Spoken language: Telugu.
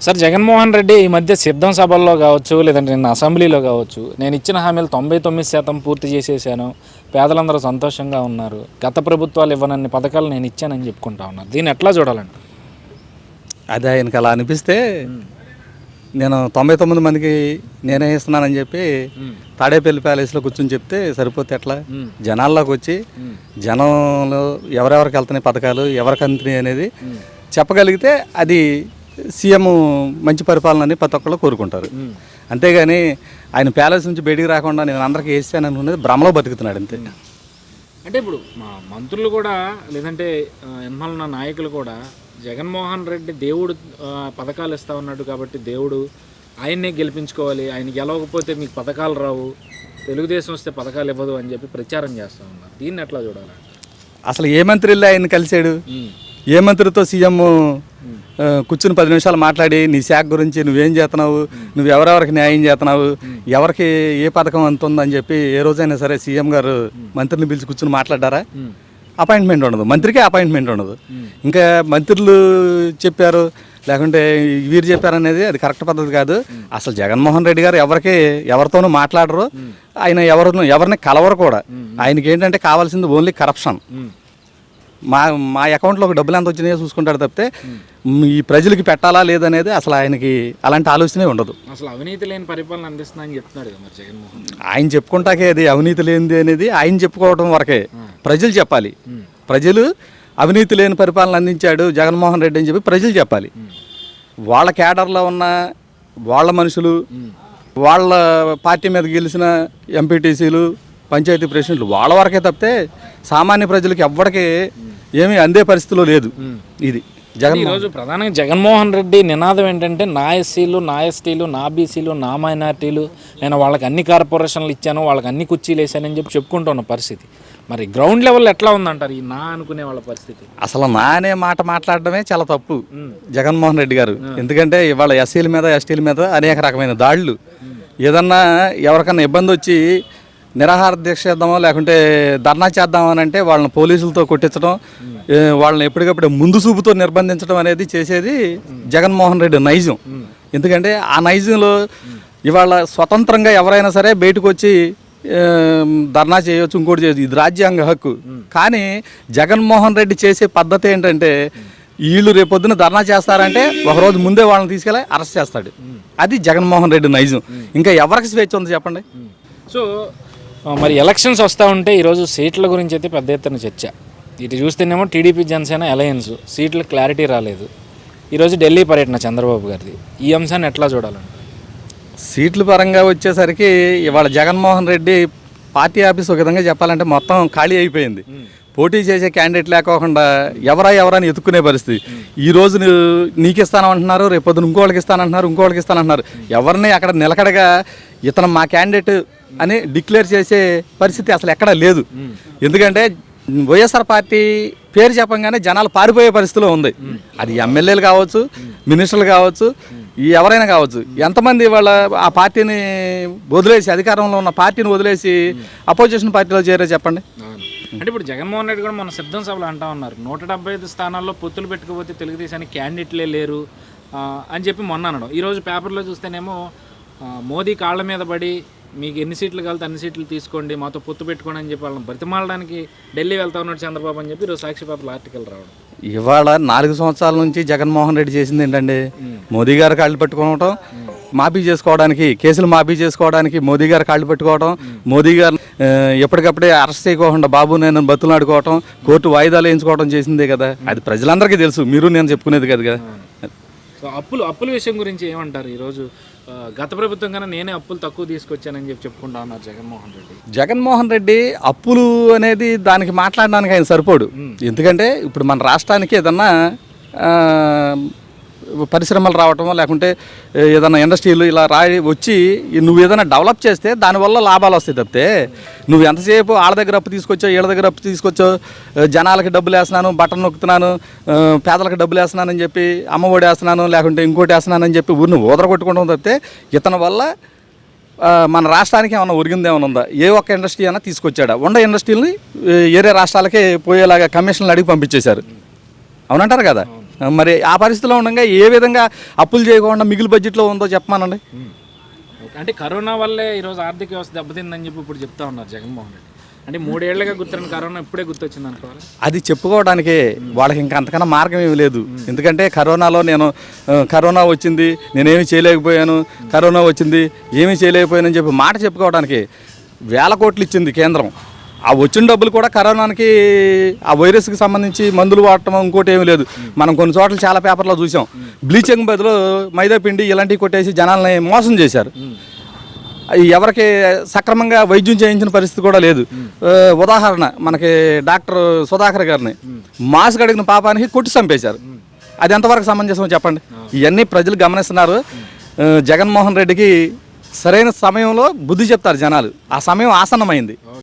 సార్ జగన్మోహన్ రెడ్డి ఈ మధ్య సిద్ధం సభల్లో కావచ్చు, లేదంటే నిన్న అసెంబ్లీలో కావచ్చు, నేను ఇచ్చిన హామీలు 99% పూర్తి చేసేసాను, పేదలందరూ సంతోషంగా ఉన్నారు, గత ప్రభుత్వాలు ఇవ్వనన్ని పథకాలు నేను ఇచ్చానని చెప్పుకుంటా ఉన్నారు. దీన్ని ఎట్లా చూడాలండి? అది ఆయనకి అలా అనిపిస్తే నేను 99 మందికి నేనే ఇస్తున్నానని చెప్పి తాడేపల్లి ప్యాలెస్లో కూర్చొని చెప్తే సరిపోతే ఎట్లా? జనాల్లోకి వచ్చి జనంలో ఎవరెవరికి వెళ్తున్నాయి పథకాలు, ఎవరికి అందుతున్నాయి అనేది చెప్పగలిగితే అది సీఎం మంచి పరిపాలన అని ప్రతి ఒక్కళ్ళు కోరుకుంటారు. అంతేగాని ఆయన ప్యాలెస్ నుంచి బయటికి రాకుండా నేను అందరికీ వేసాను అనుకునేది భ్రమలో బతుకుతున్నాడు అంతే. అంటే ఇప్పుడు మా మంత్రులు కూడా, లేదంటే ఎన్నో నాయకులు కూడా జగన్మోహన్ రెడ్డి దేవుడు పథకాలు ఇస్తా ఉన్నాడు కాబట్టి దేవుడు ఆయన్నే గెలిపించుకోవాలి, ఆయన గెలవకపోతే మీకు పథకాలు రావు, తెలుగుదేశం వస్తే పథకాలు ఇవ్వదు అని చెప్పి ప్రచారం చేస్తూ ఉన్నారు. దీన్ని ఎట్లా చూడాలి? అసలు ఏ మంత్రి వెళ్ళి ఆయన కలిశాడు? ఏ మంత్రితో సీఎం కూర్చుని 10 నిమిషాలు మాట్లాడి నీ శాఖ గురించి నువ్వేం చేస్తున్నావు, నువ్వు ఎవరెవరికి న్యాయం చేస్తున్నావు, ఎవరికి ఏ పథకం అంతుందని చెప్పి ఏ రోజైనా సరే సీఎం గారు మంత్రిని పిలిచి కూర్చుని మాట్లాడారా? అపాయింట్మెంట్ ఉండదు, మంత్రికే అపాయింట్మెంట్ ఉండదు. ఇంకా మంత్రులు చెప్పారు లేకుంటే వీరు చెప్పారు అనేది అది కరెక్ట్ పద్ధతి కాదు. అసలు జగన్మోహన్ రెడ్డి గారు ఎవరితోనూ మాట్లాడరు, ఆయన ఎవరిని కలవరు కూడా. ఆయనకి ఏంటంటే కావాల్సింది ఓన్లీ కరప్షన్. మా అకౌంట్లోకి డబ్బులు ఎంత వచ్చినాయో చూసుకుంటాడు తప్పితే ఈ ప్రజలకి పెట్టాలా లేదనేది అసలు ఆయనకి అలాంటి ఆలోచనే ఉండదు. అసలు అవినీతి లేని పరిపాలన అందిస్తుందని చెప్తున్నాడు కదా మరి జగన్మోహన్. ఆయన చెప్పుకుంటాకే అది అవినీతి లేనిది అనేది ఆయన చెప్పుకోవడం వరకే. ప్రజలు చెప్పాలి, ప్రజలు అవినీతి లేని పరిపాలన అందించాడు జగన్మోహన్ రెడ్డి అని చెప్పి ప్రజలు చెప్పాలి. వాళ్ళ కేడర్లో ఉన్న వాళ్ళ మనుషులు, వాళ్ళ పార్టీ మీద గెలిచిన ఎంపీటీసీలు, పంచాయతీ ప్రెసిడెంట్లు వాళ్ళ వరకే తప్పితే సామాన్య ప్రజలకి ఎవ్వడికి ఏమీ అందే పరిస్థితిలో లేదు. ఇది ఈరోజు ప్రధానంగా జగన్మోహన్ రెడ్డి నినాదం ఏంటంటే నా ఎస్సీలు, నా ఎస్టీలు, నా బీసీలు, నా మైనార్టీలు, నేను వాళ్ళకి అన్ని కార్పొరేషన్లు ఇచ్చాను, వాళ్ళకి అన్ని కుర్చీలు వేసానని చెప్పి చెప్పుకుంటున్న పరిస్థితి. మరి గ్రౌండ్ లెవెల్ ఎట్లా ఉందంటారు ఈ నా అనుకునే వాళ్ళ పరిస్థితి? అసలు నా అనే మాట మాట్లాడడమే చాలా తప్పు జగన్మోహన్ రెడ్డి గారు. ఎందుకంటే ఇవాళ ఎస్సీల మీద ఎస్టీల మీద అనేక రకమైన దాడులు, ఏదన్నా ఎవరికన్నా ఇబ్బంది వచ్చి నిరాహార దీక్ష చేద్దామో లేకుంటే ధర్నా చేద్దామని అంటే వాళ్ళని పోలీసులతో కొట్టించడం, వాళ్ళని ఎప్పటికప్పుడు ముందు చూపుతో నిర్బంధించడం అనేది చేసేది జగన్మోహన్ రెడ్డి నైజం. ఎందుకంటే ఆ నైజంలో ఇవాళ స్వతంత్రంగా ఎవరైనా సరే బయటకు వచ్చి ధర్నా చేయవచ్చు, ఇంకోటి చేయవచ్చు, ఇది రాజ్యాంగ హక్కు. కానీ జగన్మోహన్ రెడ్డి చేసే పద్ధతి ఏంటంటే వీళ్ళు రేపొద్దున ధర్నా చేస్తారంటే ఒకరోజు ముందే వాళ్ళని తీసుకెళ్ళి అరెస్ట్ చేస్తాడు. అది జగన్మోహన్ రెడ్డి నైజం. ఇంకా ఎవరికి స్వేచ్ఛ ఉంది చెప్పండి? సో మరి ఎలక్షన్స్ వస్తూ ఉంటే ఈరోజు సీట్ల గురించి అయితే పెద్ద ఎత్తున చర్చ. ఇటు చూస్తేనేమో టీడీపీ జనసేన అలయన్స్ సీట్ల క్లారిటీ రాలేదు. ఈరోజు ఢిల్లీ పర్యటన చంద్రబాబు గారిది, ఈ అంశాన్ని ఎట్లా చూడాలండి? సీట్ల పరంగా వచ్చేసరికి ఇవాళ జగన్మోహన్ రెడ్డి పార్టీ ఆఫీస్ ఒక విధంగా చెప్పాలంటే మొత్తం ఖాళీ అయిపోయింది. పోటీ చేసే క్యాండిడేట్ లేకోకుండా ఎవరని ఎత్తుక్కునే పరిస్థితి. ఈరోజు నీకు ఇస్తానంటున్నారు, రేపొద్దున ఇంకోళ్ళకి ఇస్తానంటున్నారు. ఎవరిని అక్కడ నిలకడగా ఇతను మా క్యాండిడేట్ అని డిక్లేర్ చేసే పరిస్థితి అసలు ఎక్కడా లేదు. ఎందుకంటే వైఎస్ఆర్ పార్టీ పేరు చెప్పంగానే జనాలు పారిపోయే పరిస్థితిలో ఉంది. అది ఎమ్మెల్యేలు కావచ్చు, మినిస్టర్లు కావచ్చు, ఎవరైనా కావచ్చు. ఎంతమంది వాళ్ళ ఆ పార్టీని వదిలేసి, అధికారంలో ఉన్న పార్టీని వదిలేసి అపోజిషన్ పార్టీలో చేరే చెప్పండి? అంటే ఇప్పుడు జగన్మోహన్ రెడ్డి కూడా మన సిద్ధం సభలు అంటా ఉన్నారు, 175 స్థానాల్లో పొత్తులు పెట్టుకోపోతే తెలుగుదేశానికి క్యాండిడేట్లే లేరు అని చెప్పి మొన్న అనడం. ఈరోజు పేపర్లో చూస్తేనేమో మోదీ కాళ్ళ మీద పడి మీకు ఎన్ని సీట్లు కలితే అన్ని సీట్లు తీసుకోండి, మాతో పొత్తు పెట్టుకోండి అని చెప్పి వాళ్ళని బ్రతిమాలడానికి ఢిల్లీ వెళ్తా ఉన్నాడు చంద్రబాబు అని చెప్పి ఈరోజు సాక్షి పేపర్లో ఆర్టికల్ రావడం. ఇవాళ 4 సంవత్సరాల నుంచి జగన్మోహన్ రెడ్డి చేసింది ఏంటంటే మోదీ గారు కాళ్ళు పెట్టుకోవడం, మాఫీ చేసుకోవడానికి, కేసులు మాఫీ చేసుకోవడానికి మోదీ గారు కాళ్ళు పెట్టుకోవడం, మోదీ గారు ఎప్పటికప్పుడే అరెస్ట్ చేయకోకుండా బాబు నేను బతులాడుకోవటం, కోర్టు వాయిదాలు వేయించుకోవడం చేసిందే కదా. అది ప్రజలందరికీ తెలుసు, మీరు నేను చెప్పుకునేది కదా. సో అప్పుల విషయం గురించి ఏమంటారు? ఈరోజు గత ప్రభుత్వం కన్నా నేనే అప్పులు తక్కువ తీసుకొచ్చానని చెప్పి చెప్పుకుంటా ఉన్నారు జగన్మోహన్ రెడ్డి. అప్పులు అనేది దానికి మాట్లాడడానికి ఆయన సరిపోడు. ఎందుకంటే ఇప్పుడు మన రాష్ట్రానికి ఏదన్నా పరిశ్రమలు రావటమో లేకుంటే ఏదైనా ఇండస్ట్రీలు ఇలా వచ్చి నువ్వు ఏదైనా డెవలప్ చేస్తే దానివల్ల లాభాలు వస్తాయి తప్పితే నువ్వు ఎంతసేపు వాళ్ళ దగ్గర అప్పు తీసుకొచ్చావు, వీళ్ళ దగ్గర అప్పు తీసుకొచ్చావు, జనాలకి డబ్బులు వేస్తున్నాను, బట్టలు నొక్కుతున్నాను, పేదలకు డబ్బులు వేస్తున్నానని చెప్పి, అమ్మఒడి వేస్తున్నాను లేకుంటే ఇంకోటి వేస్తున్నానని చెప్పి ఊరిని ఊదర కొట్టుకోవడం తప్పితే ఇతని వల్ల మన రాష్ట్రానికి ఏమన్నా ఒరిగిందేమన్నా ఉందా? ఏ ఒక్క ఇండస్ట్రీ అయినా తీసుకొచ్చాడా? ఉన్న ఇండస్ట్రీలని వేరే రాష్ట్రాలకే పోయేలాగా కమిషన్లు అడిగి పంపించేశారు. అవునంటారు కదా. మరి ఆ పరిస్థితిలో ఉండగా ఏ విధంగా అప్పులు చేయకుండా మిగిలి బడ్జెట్లో ఉందో చెప్పమానండి. ఓకే. అంటే కరోనా వల్లే ఈరోజు ఆర్థిక వ్యవస్థ దెబ్బతిందని చెప్పి ఇప్పుడు చెప్తా ఉన్నారు జగన్మోహన్ రెడ్డి. అంటే 3 ఏళ్లుగా గుర్తున్న కరోనా ఇప్పుడే గుర్తొచ్చింది అనుకోవాలి. అది చెప్పుకోవడానికే వాళ్ళకి ఇంకా అంతకన్నా మార్గం ఏమీ లేదు. ఎందుకంటే కరోనాలో కరోనా వచ్చింది, నేనేమీ చేయలేకపోయాను, కరోనా వచ్చింది ఏమీ చేయలేకపోయానని చెప్పి మాట చెప్పుకోవడానికి వేల కోట్లు ఇచ్చింది కేంద్రం. ఆ వచ్చిన డబ్బులు కూడా కరోనాకి ఆ వైరస్కి సంబంధించి మందులు వాడటం ఇంకోటి ఏమీ లేదు. మనం కొన్ని చోట్ల చాలా పేపర్లో చూసాం, బ్లీచింగ్ బదులు మైదా పిండి ఇలాంటివి కొట్టేసి జనాల్ని మోసం చేశారు. ఎవరికి సక్రమంగా వైద్యం చేయించిన పరిస్థితి కూడా లేదు. ఉదాహరణ మనకి డాక్టర్ సుధాకర్ గారిని మాస్క్ అడిగిన పాపానికి కొట్టి చంపేశారు. అది ఎంతవరకు సమంజసం చెప్పండి. ఇవన్నీ ప్రజలు గమనిస్తున్నారు. జగన్మోహన్ రెడ్డికి సరైన సమయంలో బుద్ధి చెప్తారు జనాలు. ఆ సమయం ఆసన్నమైంది.